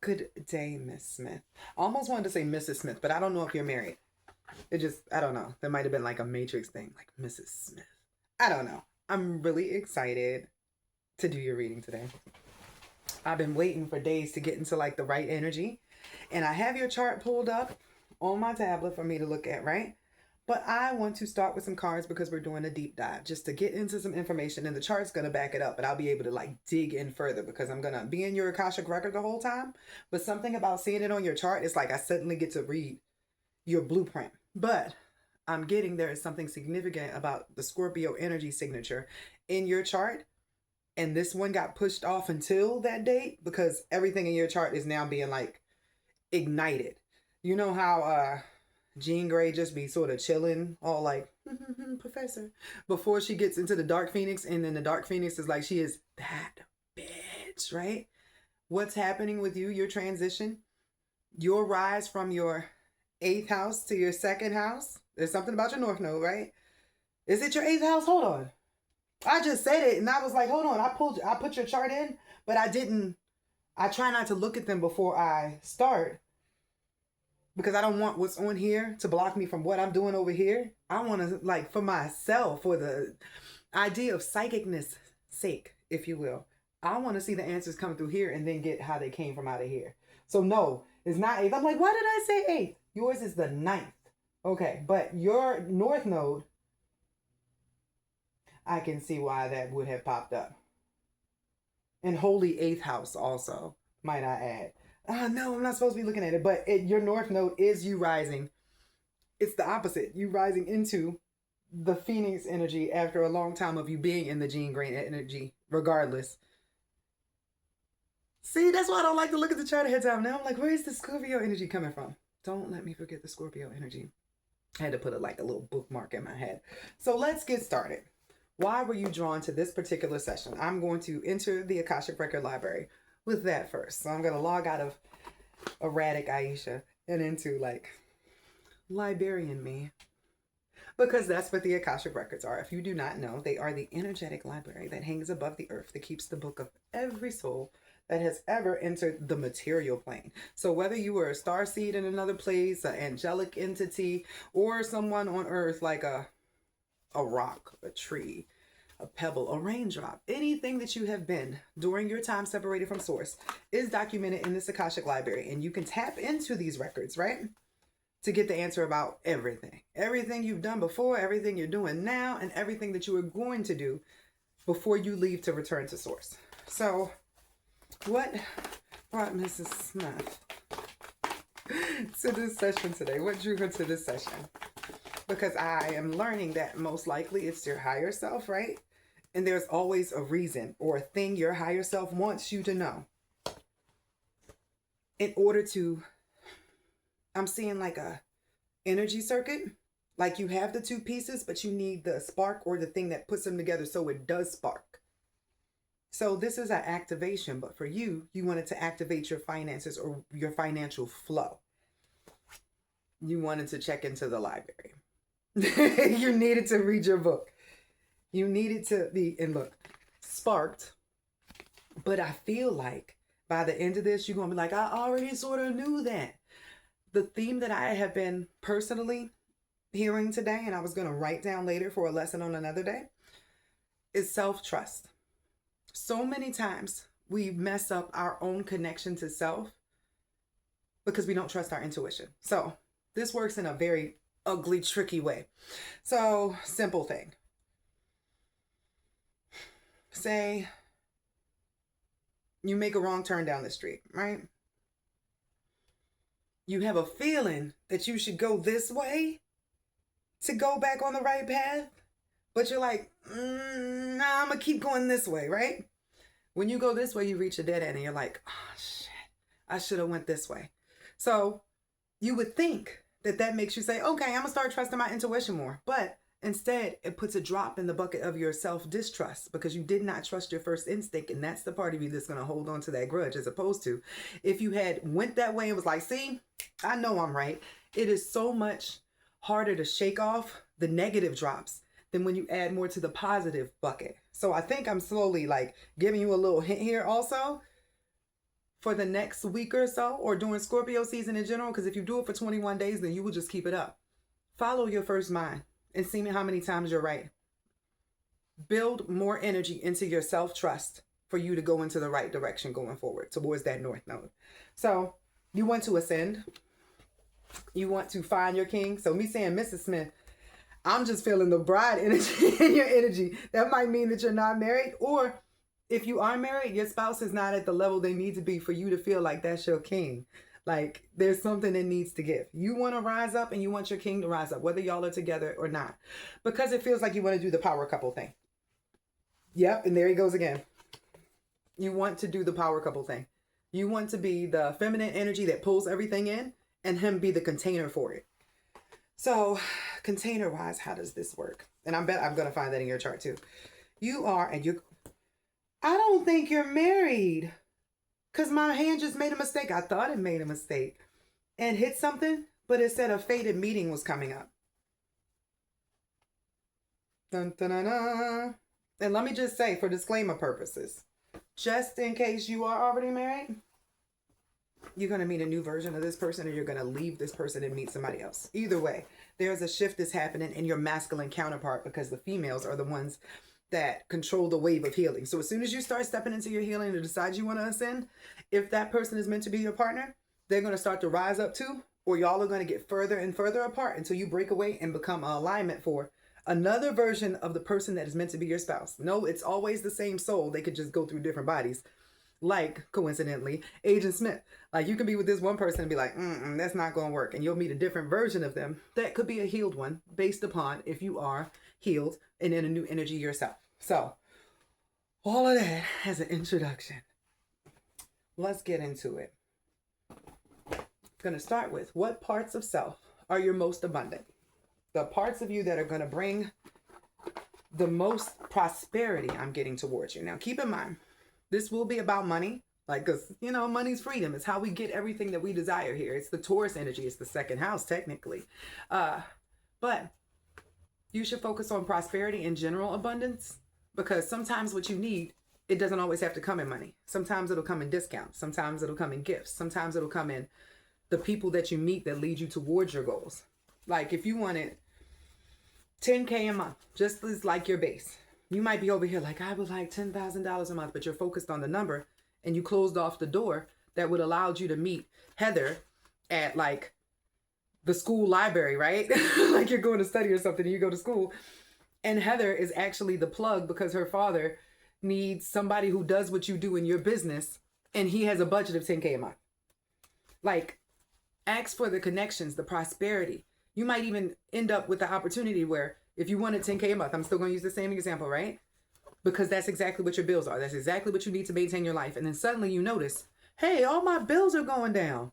Good day, Miss Smith. I almost wanted to say Mrs. Smith, but I don't know if you're married. I don't know. There might have been like a Matrix thing, like Mrs. Smith. I don't know. I'm really excited to do your reading today. I've been waiting for days to get into like the right energy. And I have your chart pulled up on my tablet for me to look at, right? But I want to start with some cards because we're doing a deep dive just to get into some information, and the chart's going to back it up, but I'll be able to like dig in further because I'm going to be in your Akashic record the whole time. But something about seeing it on your chart is like I suddenly get to read your blueprint. But I'm getting there is something significant about the Scorpio energy signature in your chart. And this one got pushed off until that date because everything in your chart is now being like ignited. You know how Jean Grey just be sort of chilling, all like, Professor, before she gets into the Dark Phoenix, and then the Dark Phoenix is like, she is that bitch, right? What's happening with you, your transition, your rise from your 8th house to your 2nd house? There's something about your North Node, right? Is it your 8th house? Hold on. I just said it, and I was like, hold on. I put your chart in, but I didn't. I try not to look at them before I start because I don't want what's on here to block me from what I'm doing over here. I want to, like, for myself, for the idea of psychicness sake, if you will, I want to see the answers come through here and then get how they came from out of here. So no, it's not 8th. I'm like, why did I say 8th? Yours is the 9th. Okay, but your North Node, I can see why that would have popped up. And holy 8th house also, might I add. No, I'm not supposed to be looking at it, but your North Node is you rising. It's the opposite. You rising into the Phoenix energy after a long time of you being in the Jean Grey energy, regardless. See, that's why I don't like to look at the chart ahead of time. Now I'm like, where is the Scorpio energy coming from? Don't let me forget the Scorpio energy. I had to put like a little bookmark in my head. So let's get started. Why were you drawn to this particular session? I'm going to enter the Akashic Record Library with that first. So I'm going to log out of erratic Aisha and into like librarian me. Because that's what the Akashic Records are. If you do not know, they are the energetic library that hangs above the earth that keeps the book of every soul that has ever entered the material plane. So whether you were a starseed in another place, an angelic entity, or someone on earth like a rock, a tree, a pebble, a raindrop, anything that you have been during your time separated from source is documented in this Akashic Library. And you can tap into these records, right? To get the answer about everything. Everything you've done before, everything you're doing now, and everything that you are going to do before you leave to return to source. So, what brought Mrs. Smith to this session today? What drew her to this session? Because I am learning that most likely it's your higher self, right? And there's always a reason or a thing your higher self wants you to know. In order to, I'm seeing like a energy circuit, like you have the two pieces, but you need the spark or the thing that puts them together so it does spark. So this is an activation, but for you, you wanted to activate your finances or your financial flow. You wanted to check into the library. You needed to read your book. You needed to be, and look, sparked. But I feel like by the end of this, you're going to be like, I already sort of knew that. The theme that I have been personally hearing today, and I was going to write down later for a lesson on another day, is self-trust. So many times we mess up our own connection to self because we don't trust our intuition. So this works in a very ugly, tricky way. So, simple thing. Say you make a wrong turn down the street, right? You have a feeling that you should go this way to go back on the right path, but you're like, nah, I'm gonna keep going this way, right? When you go this way, you reach a dead end and you're like, oh shit, I should have went this way. So you would think that makes you say, okay, I'm gonna start trusting my intuition more. But instead, it puts a drop in the bucket of your self-distrust because you did not trust your first instinct. And that's the part of you that's gonna hold on to that grudge, as opposed to if you had went that way and was like, see, I know I'm right. It is so much harder to shake off the negative drops than when you add more to the positive bucket. So I think I'm slowly like giving you a little hint here also for the next week or so, or during Scorpio season in general, because if you do it for 21 days, then you will just keep it up. Follow your first mind and see how many times you're right. Build more energy into your self-trust for you to go into the right direction going forward towards that north node. So you want to ascend. You want to find your king. So me saying Mrs. Smith, I'm just feeling the bride energy in your energy. That might mean that you're not married, or if you are married, your spouse is not at the level they need to be for you to feel like that's your king. Like there's something that needs to give. You want to rise up and you want your king to rise up, whether y'all are together or not, because it feels like you want to do the power couple thing. Yep. And there he goes again. You want to do the power couple thing. You want to be the feminine energy that pulls everything in and him be the container for it. So container wise, how does this work? And I bet I'm going to find that in your chart too. You are, and you, I don't think you're married, because my hand just made a mistake. I thought it made a mistake and hit something, but it said a fated meeting was coming up. Dun, dun, dun, dun. And let me just say, for disclaimer purposes, just in case you are already married, you're going to meet a new version of this person, or you're going to leave this person and meet somebody else. Either way, there's a shift that's happening in your masculine counterpart, because the females are the ones that control the wave of healing. So as soon as you start stepping into your healing and decide you want to ascend, if that person is meant to be your partner, they're going to start to rise up too, or y'all are going to get further and further apart until you break away and become an alignment for another version of the person that is meant to be your spouse. No, it's always the same soul. They could just go through different bodies. Like, coincidentally, Agent Smith. Like, you can be with this one person and be like, that's not going to work. And you'll meet a different version of them that could be a healed one, based upon if you are healed and in a new energy yourself. So, all of that as an introduction. Let's get into it. I'm going to start with, what parts of self are your most abundant? The parts of you that are going to bring the most prosperity I'm getting towards you. Now, keep in mind, this will be about money. Like, because, money's freedom. It's how we get everything that we desire here. It's the Taurus energy. It's the second house, technically. But you should focus on prosperity and general abundance, because sometimes what you need, it doesn't always have to come in money. Sometimes it'll come in discounts. Sometimes it'll come in gifts. Sometimes it'll come in the people that you meet that lead you towards your goals. Like if you wanted $10K a month, just as like your base, you might be over here like, I would like $10,000 a month, but you're focused on the number and you closed off the door that would allow you to meet Heather at like the school library, right? Like you're going to study or something and you go to school, and Heather is actually the plug because her father needs somebody who does what you do in your business, and he has a budget of $10K a month. Like, ask for the connections, the prosperity. You might even end up with the opportunity where if you wanted $10K a month, I'm still going to use the same example, right? Because that's exactly what your bills are. That's exactly what you need to maintain your life. And then suddenly you notice, hey, all my bills are going down.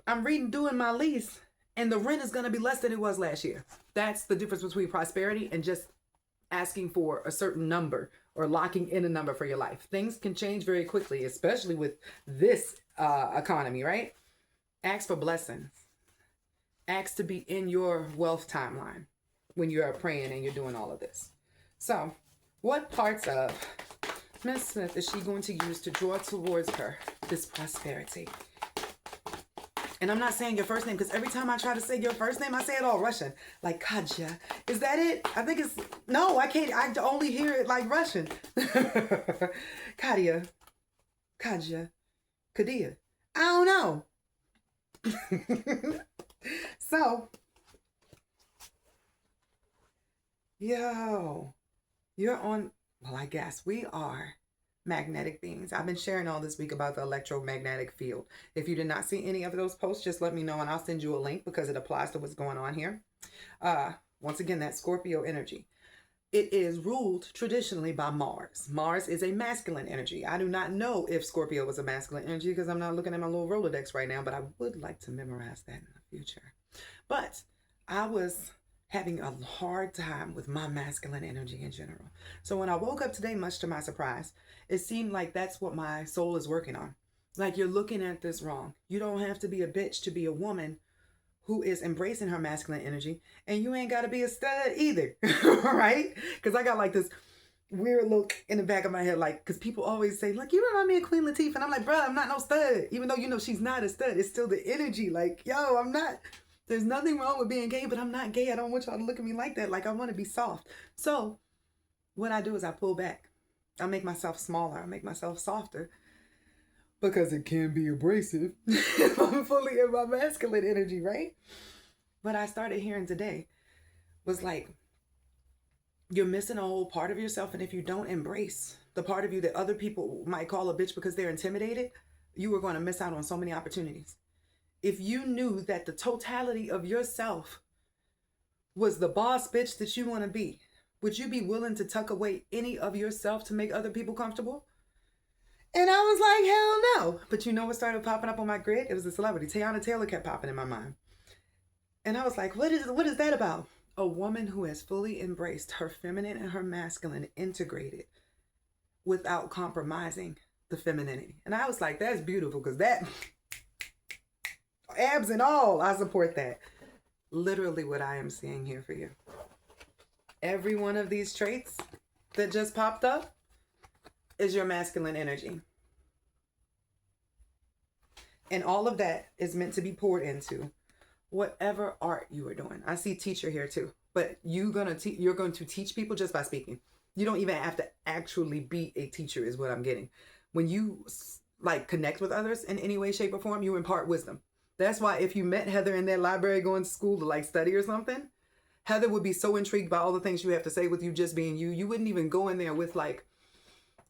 I'm doing my lease, and the rent is going to be less than it was last year. That's the difference between prosperity and just asking for a certain number or locking in a number for your life. Things can change very quickly, especially with this economy, right? Ask for blessings. Ask to be in your wealth timeline when you are praying and you're doing all of this. So, what parts of Miss Smith is she going to use to draw towards her this prosperity? And I'm not saying your first name, because every time I try to say your first name, I say it all Russian. Like Khadiya. Is that it? I think it's... No, I can't. I only hear it like Russian. Khadiya. Khadiya. Khadiya. I don't know. So, you're on... Well, I guess we are magnetic beings. I've been sharing all this week about the electromagnetic field. If you did not see any of those posts, just let me know and I'll send you a link, because it applies to what's going on here. Once again, that Scorpio energy. It is ruled traditionally by Mars. Mars is a masculine energy. I do not know if Scorpio was a masculine energy because I'm not looking at my little Rolodex right now, but I would like to memorize that in the future. But I was having a hard time with my masculine energy in general. So when I woke up today, much to my surprise, it seemed like that's what my soul is working on. Like, you're looking at this wrong. You don't have to be a bitch to be a woman who is embracing her masculine energy, and you ain't got to be a stud either, right? Because I got like this weird look in the back of my head, like, because people always say, like, you remind me of Queen Latifah. And I'm like, bro, I'm not no stud. Even though, you know, she's not a stud. It's still the energy. Like, yo, I'm not. There's nothing wrong with being gay, but I'm not gay. I don't want y'all to look at me like that. Like, I want to be soft. So what I do is I pull back. I make myself smaller. I make myself softer. Because it can be abrasive if I'm fully in my masculine energy, right? What I started hearing today was like, you're missing a whole part of yourself. And if you don't embrace the part of you that other people might call a bitch because they're intimidated, you are going to miss out on so many opportunities. If you knew that the totality of yourself was the boss bitch that you want to be, would you be willing to tuck away any of yourself to make other people comfortable? And I was like, hell no. But you know what started popping up on my grid? It was a celebrity. Tiana Taylor kept popping in my mind. And I was like, what is that about? A woman who has fully embraced her feminine and her masculine integrated without compromising the femininity. And I was like, that's beautiful, because that, abs and all, I support that. Literally what I am seeing here for you. Every one of these traits that just popped up is your masculine energy. And all of that is meant to be poured into whatever art you are doing. I see teacher here too, but you're going to teach people just by speaking. You don't even have to actually be a teacher is what I'm getting. When you like connect with others in any way, shape or form, you impart wisdom. That's why if you met Heather in that library going to school to like study or something, Heather would be so intrigued by all the things you have to say with you just being you. You wouldn't even go in there with like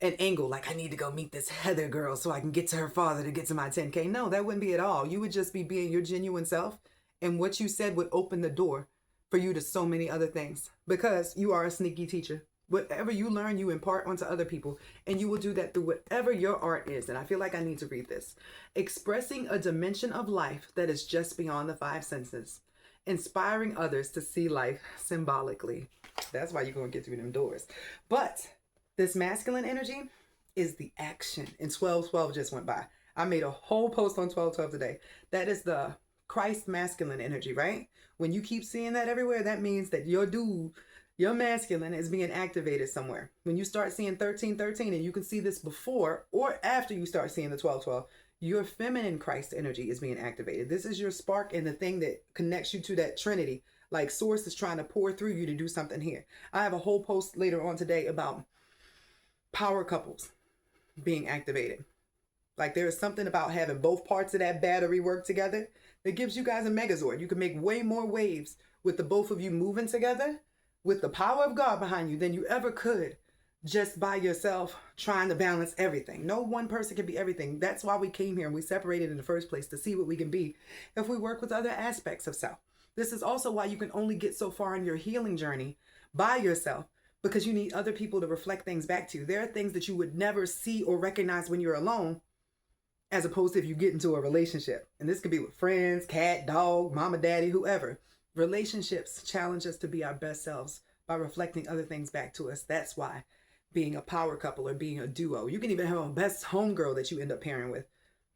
an angle, like I need to go meet this Heather girl so I can get to her father to get to my 10K. No, that wouldn't be at all. You would just be being your genuine self. And what you said would open the door for you to so many other things, because you are a sneaky teacher. Whatever you learn, you impart onto other people, and you will do that through whatever your art is. And I feel like I need to read this. Expressing a dimension of life that is just beyond the five senses. Inspiring others to see life symbolically. That's why you're going to get through them doors. But this masculine energy is the action. And 12/12 just went by. I made a whole post on 12/12 today. That is the Christ masculine energy, right? When you keep seeing that everywhere, that means that your dude, your masculine is being activated somewhere. When you start seeing 13/13, and you can see this before or after you start seeing the 12/12, your feminine Christ energy is being activated. This is your spark and the thing that connects you to that Trinity. Like source is trying to pour through you to do something here. I have a whole post later on today about power couples being activated. Like there is something about having both parts of that battery work together that gives you guys a megazord. You can make way more waves with the both of you moving together with the power of God behind you than you ever could just by yourself trying to balance everything. No one person can be everything. That's why we came here and we separated in the first place, to see what we can be if we work with other aspects of self. This is also why you can only get so far in your healing journey by yourself, because you need other people to reflect things back to you. There are things that you would never see or recognize when you're alone, as opposed to if you get into a relationship. And this could be with friends, cat, dog, mama, daddy, whoever. Relationships challenge us to be our best selves by reflecting other things back to us. That's why being a power couple or being a duo, you can even have a best homegirl that you end up pairing with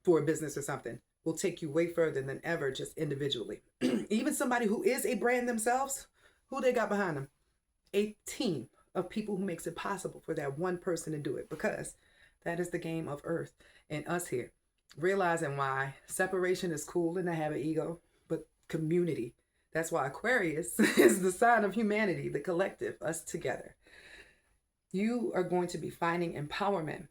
for a business or something, will take you way further than ever just individually. Even somebody who is a brand themselves, who they got behind them? A team of people who makes it possible for that one person to do it, because that is the game of Earth and us here. Realizing why separation is cool and to have an ego, but community. That's why Aquarius is the sign of humanity, the collective, us together. You are going to be finding empowerment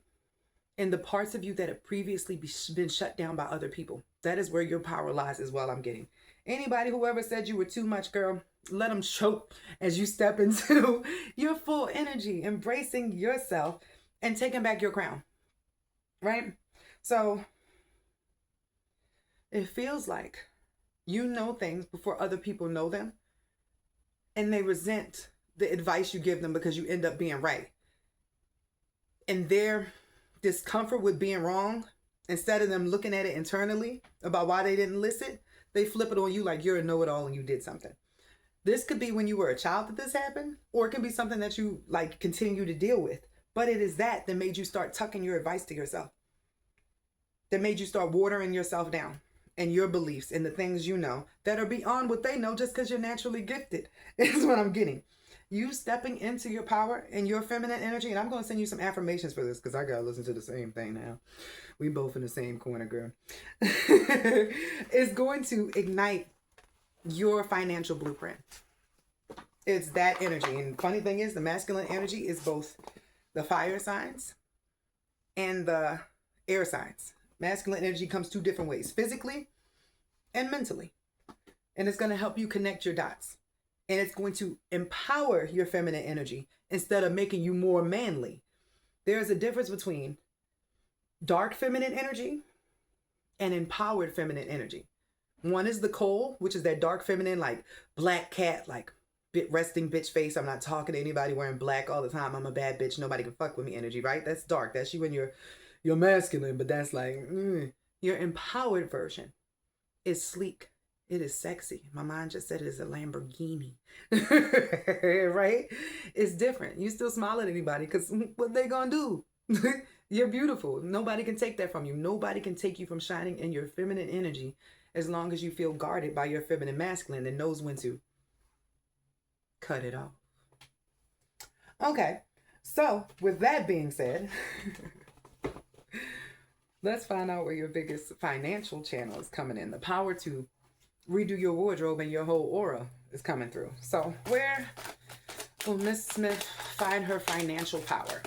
in the parts of you that have previously been shut down by other people. That is where your power lies as well, I'm getting. Anybody who ever said you were too much, girl, let them choke as you step into your full energy, embracing yourself and taking back your crown, right? So it feels like you know things before other people know them, and they resent the advice you give them because you end up being right. And their discomfort with being wrong, instead of them looking at it internally about why they didn't listen, they flip it on you like you're a know-it-all and you did something. This could be when you were a child that this happened, or it can be something that you like continue to deal with. But it is that made you start tucking your advice to yourself, that made you start watering yourself down and your beliefs and the things you know that are beyond what they know just because you're naturally gifted is what I'm getting. You stepping into your power and your feminine energy. And I'm going to send you some affirmations for this because I got to listen to the same thing now. We both in the same corner, girl. It's going to ignite your financial blueprint. It's that energy. And funny thing is, the masculine energy is both the fire signs and the air signs. Masculine energy comes two different ways, physically and mentally. And it's going to help you connect your dots. And it's going to empower your feminine energy instead of making you more manly. There's a difference between dark feminine energy and empowered feminine energy. One is the cold, which is that dark feminine, like black cat, like resting bitch face. I'm not talking to anybody wearing black all the time. I'm a bad bitch. Nobody can fuck with me energy, right? That's dark. That's you when you're masculine, but that's like, your empowered version is sleek. It is sexy. My mind just said it is a Lamborghini, right? It's different. You still smile at anybody because what they gonna do? You're beautiful. Nobody can take that from you. Nobody can take you from shining in your feminine energy as long as you feel guarded by your feminine masculine and knows when to cut it off. Okay, so with that being said, let's find out where your biggest financial channel is coming in. The power to redo your wardrobe and your whole aura is coming through. So where will Miss Smith find her financial power?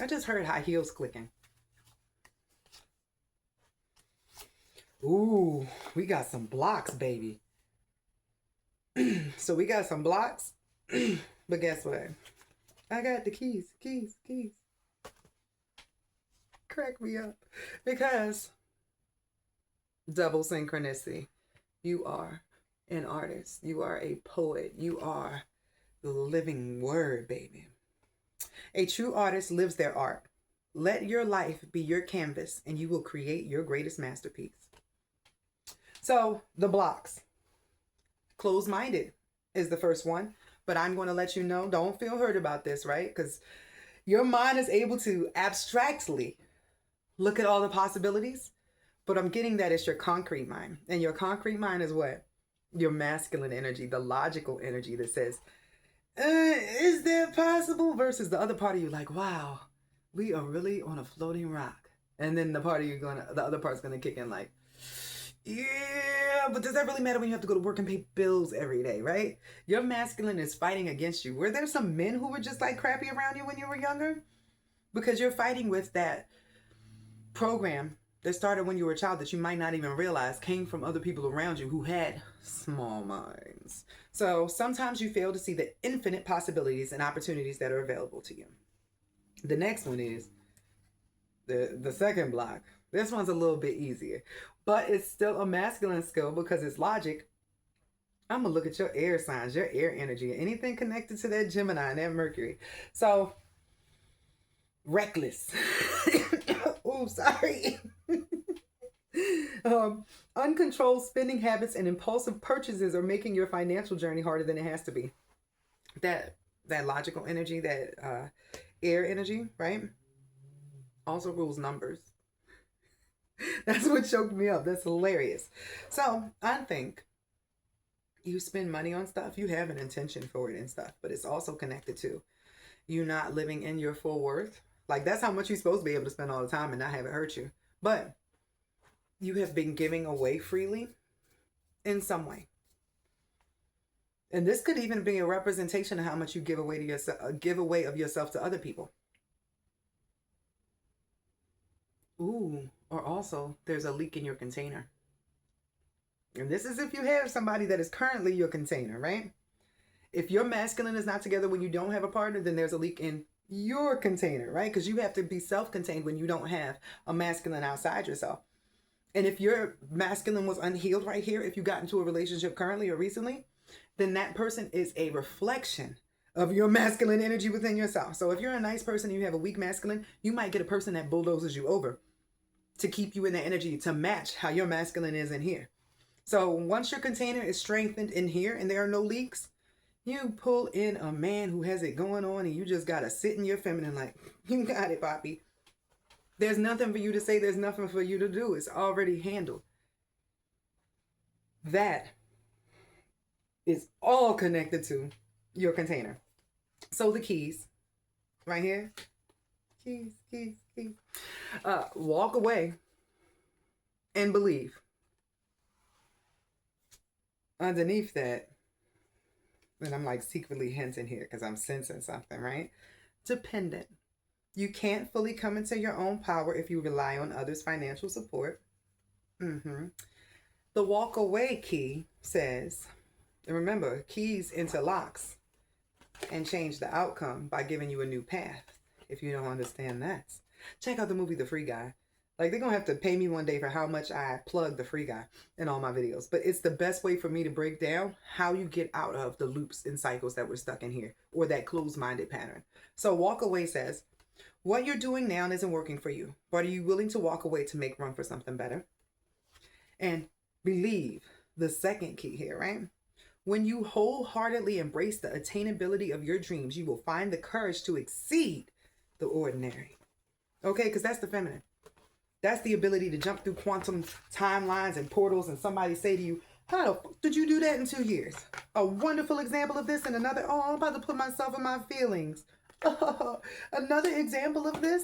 I just heard high heels clicking. Ooh, we got some blocks, baby. So we got some blocks, but guess what? I got the keys. Crack me up. Because double synchronicity. You are an artist. You are a poet. You are the living word, baby. A true artist lives their art. Let your life be your canvas and you will create your greatest masterpiece. So the blocks. Closed-minded is the first one. But I'm going to let you know, don't feel hurt about this, right? Because your mind is able to abstractly look at all the possibilities. But I'm getting that it's your concrete mind. And your concrete mind is what? Your masculine energy, the logical energy that says, is that possible? Versus the other part of you like, wow, we are really on a floating rock. And then the other part's gonna kick in like, yeah, but does that really matter when you have to go to work and pay bills every day, right? Your masculine is fighting against you. Were there some men who were just like crappy around you when you were younger? Because you're fighting with that program that started when you were a child that you might not even realize came from other people around you who had small minds. So sometimes you fail to see the infinite possibilities and opportunities that are available to you. The next one is the second block. This one's a little bit easier, but it's still a masculine skill because it's logic. I'm going to look at your air signs, your air energy, anything connected to that Gemini and that Mercury. So, reckless. Oh, sorry. Uncontrolled spending habits and impulsive purchases are making your financial journey harder than it has to be. That logical energy, that air energy, right? Also rules numbers. That's what choked me up. That's hilarious. So I think you spend money on stuff, you have an intention for it and stuff, but it's also connected to you not living in your full worth. Like that's how much you're supposed to be able to spend all the time and not have it hurt you. But you have been giving away freely in some way. And this could even be a representation of how much you give away to yourself, give away of yourself to other people. Ooh, or also there's a leak in your container. And this is if you have somebody that is currently your container, right? If your masculine is not together when you don't have a partner, then there's a leak in your container, right? Because you have to be self-contained when you don't have a masculine outside yourself. And if your masculine was unhealed right here, if you got into a relationship currently or recently, then that person is a reflection of your masculine energy within yourself. So if you're a nice person and you have a weak masculine, you might get a person that bulldozes you over to keep you in the energy to match how your masculine is in here. So once your container is strengthened in here and there are no leaks, you pull in a man who has it going on and you just got to sit in your feminine like, you got it, Poppy. There's nothing for you to say. There's nothing for you to do. It's already handled. That is all connected to your container. So the keys, right here, keys, keys, keys. Walk away and believe. Underneath that, and I'm like secretly hinting here because I'm sensing something, right? Dependent. You can't fully come into your own power if you rely on others' financial support. Mm-hmm. The walk away key says, and remember, keys into locks and change the outcome by giving you a new path. If you don't understand that, check out the movie The Free Guy. Like, they're gonna have to pay me one day for how much I plug The Free Guy in all my videos. But it's the best way for me to break down how you get out of the loops and cycles that we're stuck in here, or that closed-minded pattern. So walk away says, what you're doing now isn't working for you, but are you willing to walk away to make room for something better? And believe, the second key here, right? When you wholeheartedly embrace the attainability of your dreams, you will find the courage to exceed the ordinary. Okay, because that's the feminine. That's the ability to jump through quantum timelines and portals and somebody say to you, how the fuck did you do that in 2 years? A wonderful example of this and another, oh, I'm about to put myself in my feelings. Another example of this,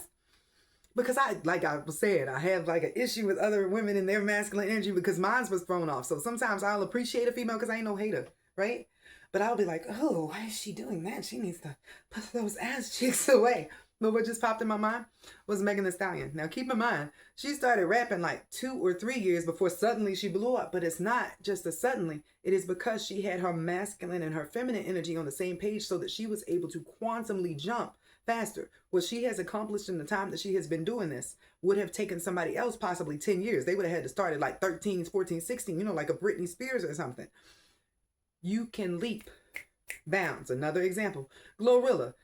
because like I was saying, I have like an issue with other women and their masculine energy because mine was thrown off. So sometimes I'll appreciate a female because I ain't no hater, right? But I'll be like, oh, why is she doing that? She needs to put those ass cheeks away. But what just popped in my mind was Megan Thee Stallion. Now keep in mind, she started rapping like 2 or 3 years before suddenly she blew up. But it's not just a suddenly. It is because she had her masculine and her feminine energy on the same page so that she was able to quantumly jump faster. What she has accomplished in the time that she has been doing this would have taken somebody else possibly 10 years. They would have had to start at like 13, 14, 16, you know, like a Britney Spears or something. You can leap bounds. Another example, Glorilla.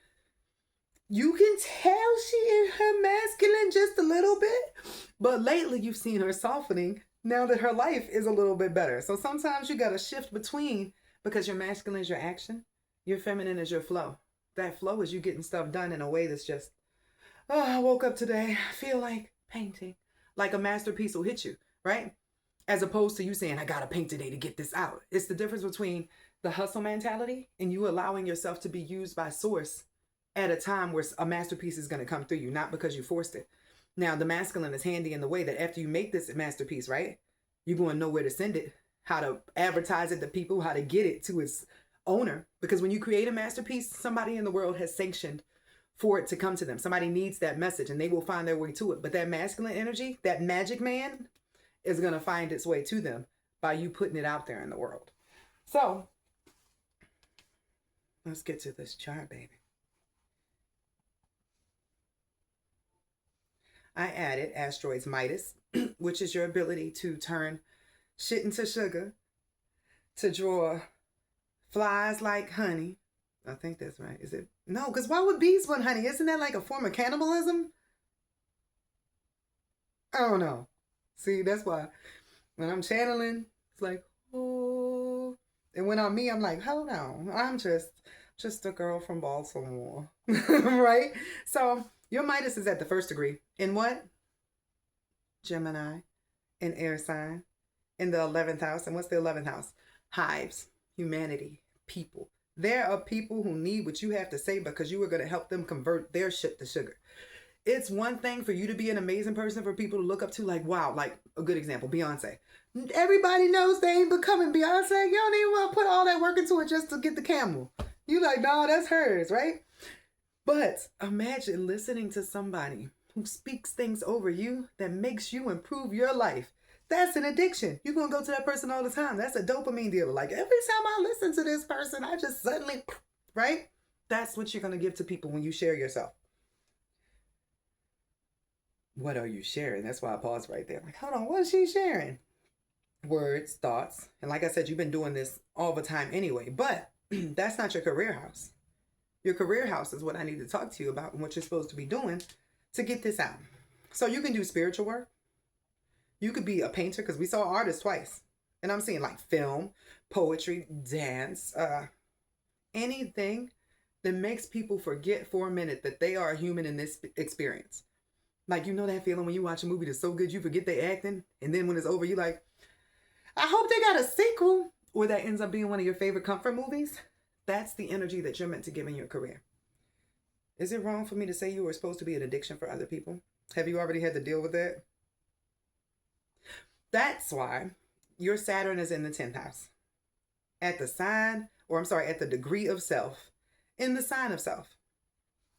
You can tell she is her masculine just a little bit, but lately you've seen her softening now that her life is a little bit better. So sometimes you got to shift between, because your masculine is your action, your feminine is your flow. That flow is you getting stuff done in a way that's just, oh, I woke up today, I feel like painting. Like a masterpiece will hit you, right? As opposed to you saying, I got to paint today to get this out. It's the difference between the hustle mentality and you allowing yourself to be used by source at a time where a masterpiece is going to come through you, not because you forced it. Now, the masculine is handy in the way that after you make this masterpiece, right, you're going to know where to send it, how to advertise it to people, how to get it to its owner. Because when you create a masterpiece, somebody in the world has sanctioned for it to come to them. Somebody needs that message and they will find their way to it. But that masculine energy, that magic man, is going to find its way to them by you putting it out there in the world. So, let's get to this chart, baby. I added asteroids Midas, which is your ability to turn shit into sugar, to draw flies like honey. I think that's right. Is it? No, because why would bees want honey? Isn't that like a form of cannibalism? I don't know. See, that's why when I'm channeling, it's like, oh. And when I'm me, I'm like, hold on. I'm just a girl from Baltimore. Right? So your Midas is at the first degree. In what? Gemini. In air sign. In the 11th house. And what's the 11th house? Hives. Humanity. People. There are people who need what you have to say because you are going to help them convert their shit to sugar. It's one thing for you to be an amazing person for people to look up to, like, wow, like a good example, Beyonce. Everybody knows they ain't becoming Beyonce. You don't even want to put all that work into it just to get the camel. You like, nah, that's hers, right? But imagine listening to somebody who speaks things over you that makes you improve your life. That's an addiction. You're going to go to that person all the time. That's a dopamine dealer. Like every time I listen to this person, I just suddenly, right? That's what you're going to give to people when you share yourself. What are you sharing? That's why I paused right there. Like, hold on, what is she sharing? Words, thoughts. And like I said, you've been doing this all the time anyway, but that's not your career house. Your career house is what I need to talk to you about and what you're supposed to be doing to get this out. So you can do spiritual work. You could be a painter because we saw artists twice. And I'm seeing like film, poetry, dance, anything that makes people forget for a minute that they are a human in this experience. Like, you know that feeling when you watch a movie that's so good you forget they acting, and then when it's over, you like, I hope they got a sequel, or that ends up being one of your favorite comfort movies. That's the energy that you're meant to give in your career. Is it wrong for me to say you were supposed to be an addiction for other people? Have you already had to deal with that? That's why your Saturn is in the 10th house. At the sign, or I'm sorry, at the degree of self, in the sign of self.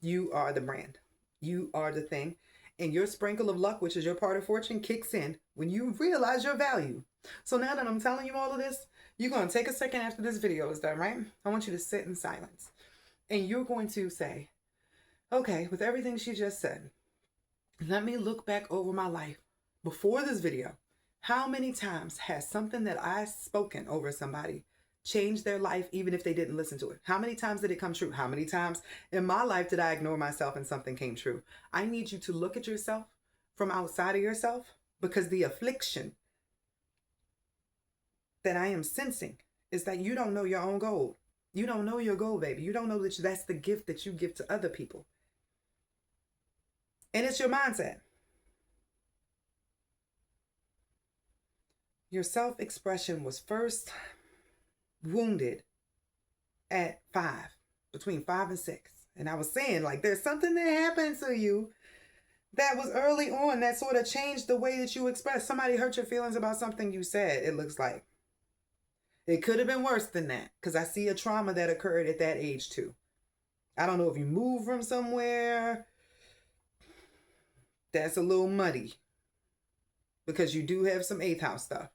You are the brand. You are the thing. And your sprinkle of luck, which is your part of fortune, kicks in when you realize your value. So now that I'm telling you all of this, you're going to take a second after this video is done, right? I want you to sit in silence. And you're going to say, okay, with everything she just said, let me look back over my life before this video. How many times has something that I spoken over somebody changed their life even if they didn't listen to it? How many times did it come true? How many times in my life did I ignore myself and something came true? I need you to look at yourself from outside of yourself, because the affliction that I am sensing is that you don't know your own gold. You don't know your gold, baby. You don't know that that's the gift that you give to other people. And it's your mindset. Your self-expression was first wounded at 5, between 5 and 6. And I was saying, like, there's something that happened to you that was early on that sort of changed the way that you express. Somebody hurt your feelings about something you said, it looks like. It could have been worse than that, because I see a trauma that occurred at that age too. I don't know if you moved from somewhere. That's a little muddy, because you do have some 8th house stuff.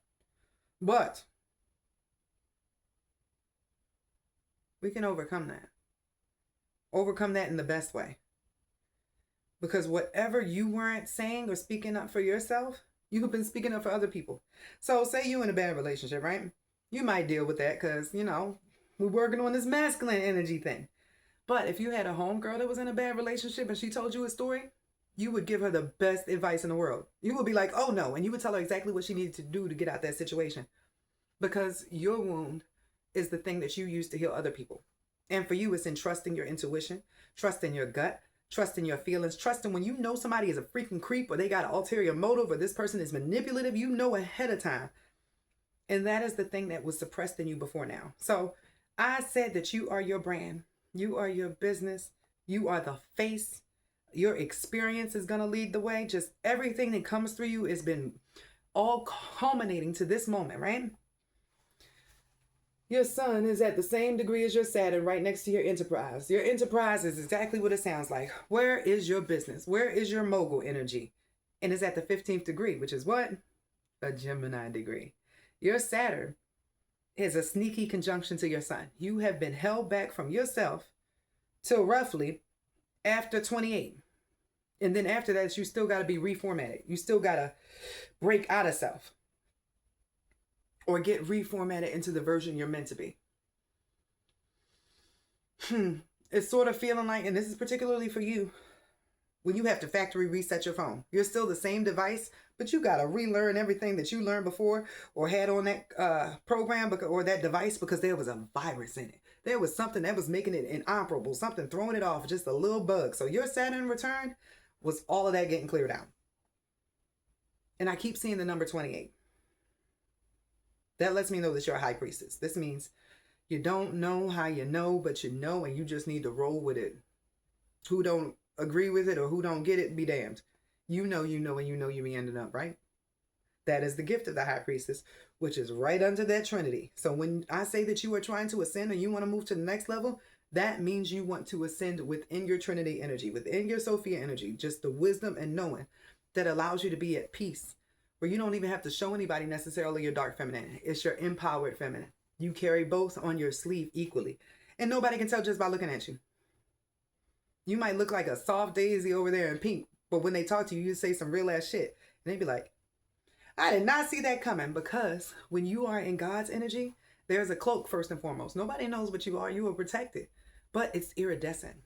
But we can overcome that. Overcome that in the best way. Because whatever you weren't saying or speaking up for yourself, you have been speaking up for other people. So say you in a bad relationship, right? You might deal with that because, you know, we're working on this masculine energy thing. But if you had a homegirl that was in a bad relationship and she told you a story, you would give her the best advice in the world. You would be like, oh no. And you would tell her exactly what she needed to do to get out that situation. Because your wound is the thing that you use to heal other people. And for you, it's in trusting your intuition, trusting your gut, trusting your feelings, trusting when you know somebody is a freaking creep or they got an ulterior motive or this person is manipulative, you know ahead of time. And that is the thing that was suppressed in you before now. So I said that you are your brand. You are your business. You are the face. Your experience is going to lead the way. Just everything that comes through you has been all culminating to this moment, right? Your sun is at the same degree as your Saturn, right next to your enterprise. Your enterprise is exactly what it sounds like. Where is your business? Where is your mogul energy? And it's at the 15th degree, which is what? A Gemini degree. Your Saturn is a sneaky conjunction to your sun. You have been held back from yourself till roughly after 28. And then after that, you still got to be reformatted. You still got to break out of self or get reformatted into the version you're meant to be. It's sort of feeling like, and this is particularly for you, when you have to factory reset your phone. You're still the same device, but you got to relearn everything that you learned before or had on that program or that device because there was a virus in it. There was something that was making it inoperable, something throwing it off, just a little bug. So your Saturn return was all of that getting cleared out. And I keep seeing the number 28. That lets me know that you're a high priestess. This means you don't know how you know, but you know, and you just need to roll with it. Who don't agree with it or who don't get it, be damned. You know, and you know you be ending up, right? That is the gift of the high priestess, which is right under that Trinity. So when I say that you are trying to ascend and you want to move to the next level, that means you want to ascend within your Trinity energy, within your Sophia energy, just the wisdom and knowing that allows you to be at peace, where you don't even have to show anybody necessarily your dark feminine. It's your empowered feminine. You carry both on your sleeve equally. And nobody can tell just by looking at you. You might look like a soft daisy over there in pink, but when they talk to you, you say some real ass shit. And they be like, I did not see that coming, because when you are in God's energy, there's a cloak first and foremost. Nobody knows what you are. You are protected, but it's iridescent.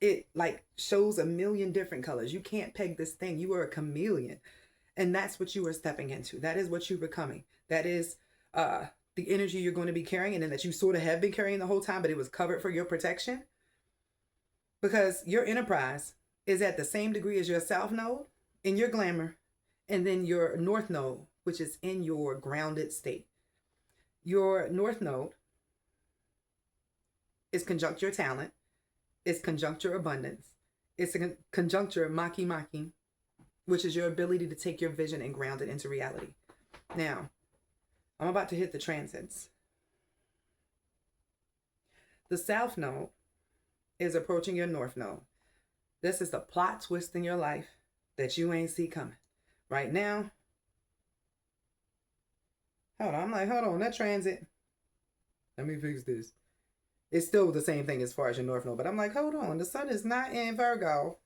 It like shows a million different colors. You can't peg this thing. You are a chameleon. And that's what you are stepping into. That is what you're becoming. That is the energy you're going to be carrying, and then that you sort of have been carrying the whole time, but it was covered for your protection. Because your enterprise is at the same degree as your South Node in your glamour, and then your North Node, which is in your grounded state. Your North Node is conjunct your talent, is conjunct your abundance, it's a conjunct your maki maki, which is your ability to take your vision and ground it into reality. Now, I'm about to hit the transits. The South Node is approaching your North Node. This is the plot twist in your life that you ain't see coming. Right now, hold on, that transit. Let me fix this. It's still the same thing as far as your North Node, but I'm like, hold on, the sun is not in Virgo.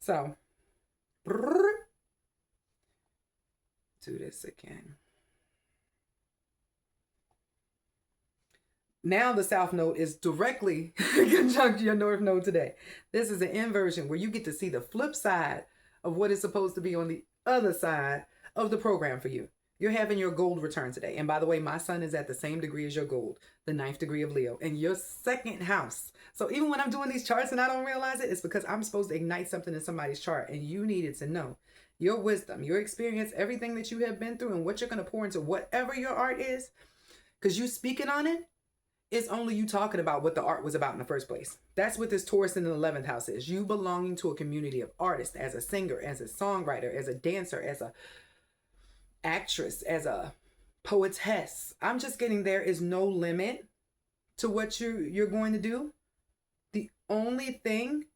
So, do this again. Now the South Node is directly conjunct your North Node today. This is an inversion where you get to see the flip side of what is supposed to be on the other side of the program for you. You're having your gold return today. And by the way, my sun is at the same degree as your gold, the 9th degree of Leo, in your 2nd house. So even when I'm doing these charts and I don't realize it, it's because I'm supposed to ignite something in somebody's chart. And you needed to know your wisdom, your experience, everything that you have been through and what you're going to pour into whatever your art is. Because you speaking on it, it's only you talking about what the art was about in the first place. That's what this Taurus in the 11th house is. You belonging to a community of artists, as a singer, as a songwriter, as a dancer, as a actress, as a poetess. I'm just getting there is no limit to what you're going to do. The only thing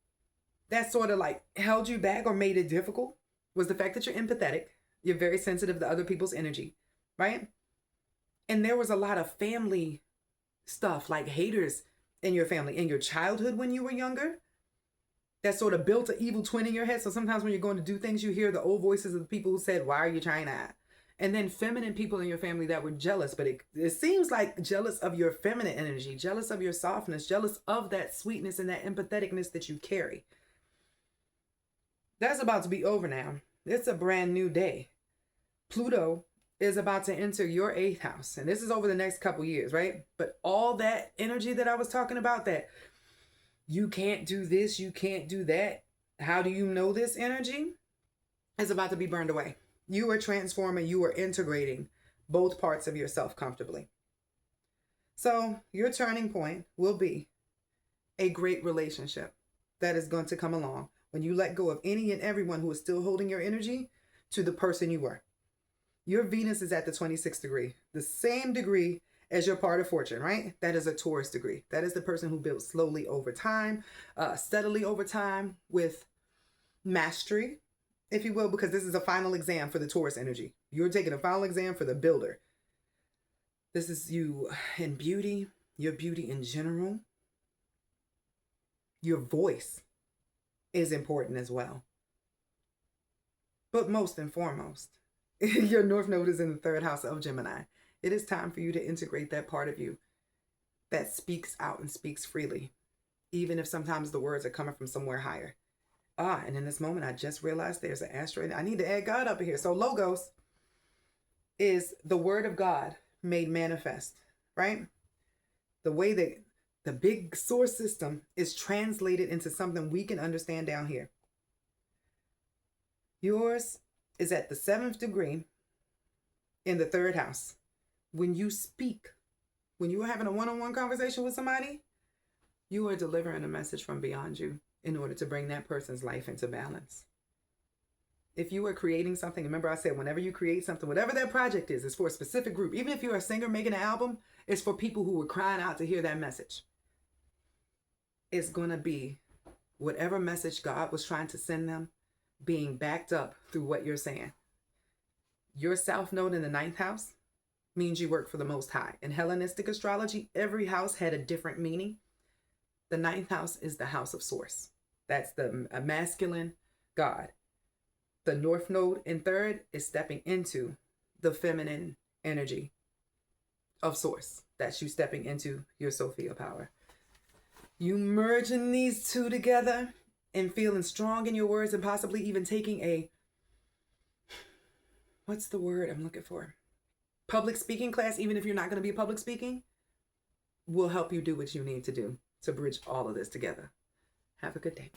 that sort of like held you back or made it difficult was the fact that you're empathetic. You're very sensitive to other people's energy, right? And there was a lot of family stuff, like haters in your family, in your childhood when you were younger, that sort of built an evil twin in your head. So sometimes when you're going to do things, you hear the old voices of the people who said, why are you trying that? And then feminine people in your family that were jealous, but it seems like jealous of your feminine energy, jealous of your softness, jealous of that sweetness and that empatheticness that you carry. That's about to be over now. It's a brand new day. Pluto is about to enter your 8th house. And this is over the next couple years, right? But all that energy that I was talking about, that you can't do this, you can't do that. How do you know this energy? Is about to be burned away. You are transforming, you are integrating both parts of yourself comfortably. So your turning point will be a great relationship that is going to come along when you let go of any and everyone who is still holding your energy to the person you were. Your Venus is at the 26th degree, the same degree as your part of fortune, right? That is a Taurus degree. That is the person who builds slowly over time, steadily over time, with mastery, if you will, because this is a final exam for the Taurus energy. You're taking a final exam for the builder. This is you in beauty, your beauty in general. Your voice is important as well. But most and foremost, your North Node is in the 3rd house of Gemini. It is time for you to integrate that part of you that speaks out and speaks freely, even if sometimes the words are coming from somewhere higher. And in this moment, I just realized there's an asteroid. I need to add God up here. So Logos is the word of God made manifest, right? The way that the big source system is translated into something we can understand down here. Yours is at the 7th degree in the 3rd house. When you speak, when you are having a one-on-one conversation with somebody, you are delivering a message from beyond you in order to bring that person's life into balance. If you are creating something, remember I said, whenever you create something, whatever that project is, it's for a specific group. Even if you're a singer making an album, it's for people who are crying out to hear that message. It's going to be whatever message God was trying to send them being backed up through what you're saying. Your South Node in the 9th house means you work for the Most High. In Hellenistic astrology, every house had a different meaning. The 9th house is the house of source. That's the masculine God. The North Node in 3rd is stepping into the feminine energy of source. That's you stepping into your Sophia power. You merging these two together and feeling strong in your words and possibly even taking a, what's the word I'm looking for? Public speaking class, even if you're not going to be public speaking, will help you do what you need to do to bridge all of this together. Have a good day.